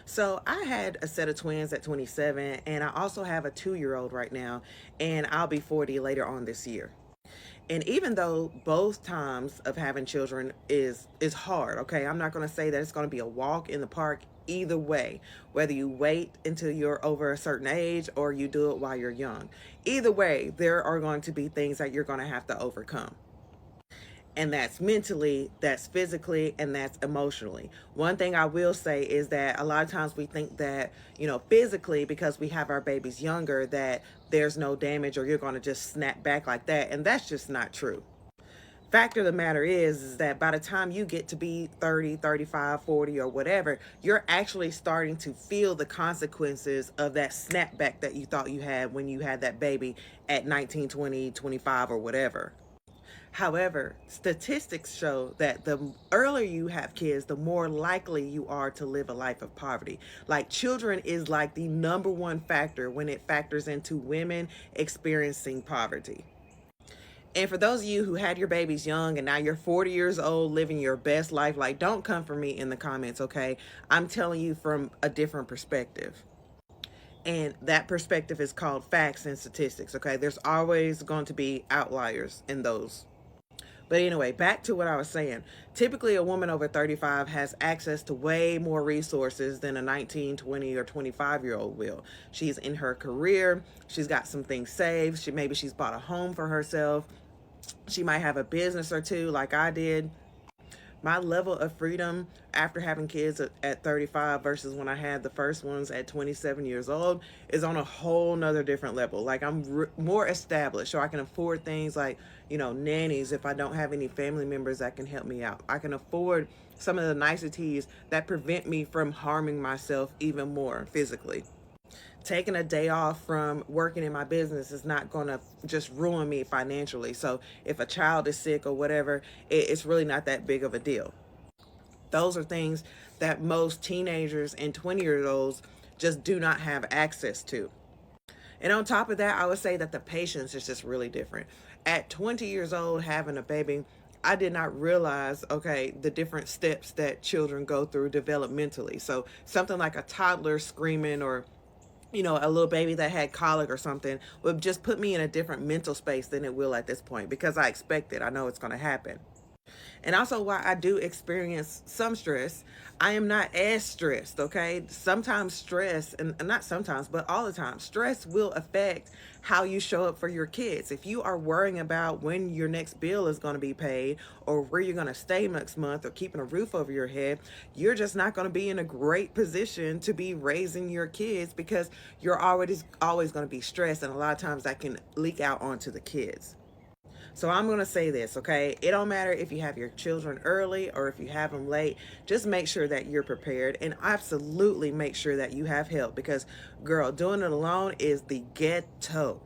So I had a set of twins at 27, and I also have a 2-year-old right now, and I'll be 40 later on this year. And even though both times of having children is hard, okay, I'm not going to say that it's going to be a walk in the park either way, whether you wait until you're over a certain age or you do it while you're young. Either way, there are going to be things that you're going to have to overcome, and that's mentally, that's physically, and that's emotionally. One thing I will say is that a lot of times we think that, physically, because we have our babies younger, that there's no damage or you're going to just snap back like that, and that's just not true. Fact of the matter is that by the time you get to be 30, 35, 40, or whatever, you're actually starting to feel the consequences of that snapback that you thought you had when you had that baby at 19, 20, 25, or whatever. However, statistics show that the earlier you have kids, the more likely you are to live a life of poverty. Like, children is like the number one factor when it factors into women experiencing poverty. And for those of you who had your babies young and now you're 40 years old living your best life, like, don't come for me in the comments, okay? I'm telling you from a different perspective. And that perspective is called facts and statistics, okay? There's always going to be outliers in those. But anyway, back to what I was saying. Typically, a woman over 35 has access to way more resources than a 19, 20, or 25-year-old will. She's in her career. She's got some things saved. Maybe she's bought a home for herself. She might have a business or two like I did. My level of freedom after having kids at 35 versus when I had the first ones at 27 years old is on a whole nother different level. Like, I'm more established, so I can afford things like, nannies if I don't have any family members that can help me out. I can afford some of the niceties that prevent me from harming myself even more physically. Taking a day off from working in my business is not going to just ruin me financially. So if a child is sick or whatever, it's really not that big of a deal. Those are things that most teenagers and 20-year-olds just do not have access to. And on top of that, I would say that the patience is just really different. At 20 years old, having a baby, I did not realize, okay, the different steps that children go through developmentally. So something like a toddler screaming, or a little baby that had colic or something, would just put me in a different mental space than it will at this point, because I expect it. I know it's going to happen. And also, why I do experience some stress, I am not as stressed, okay? Sometimes stress, and not sometimes, but all the time, stress will affect how you show up for your kids. If you are worrying about when your next bill is going to be paid, or where you're going to stay next month, or keeping a roof over your head, you're just not going to be in a great position to be raising your kids, because you're already always going to be stressed, and a lot of times that can leak out onto the kids. So I'm going to say this, okay? It don't matter if you have your children early or if you have them late. Just make sure that you're prepared, and absolutely make sure that you have help, because, girl, doing it alone is the ghetto.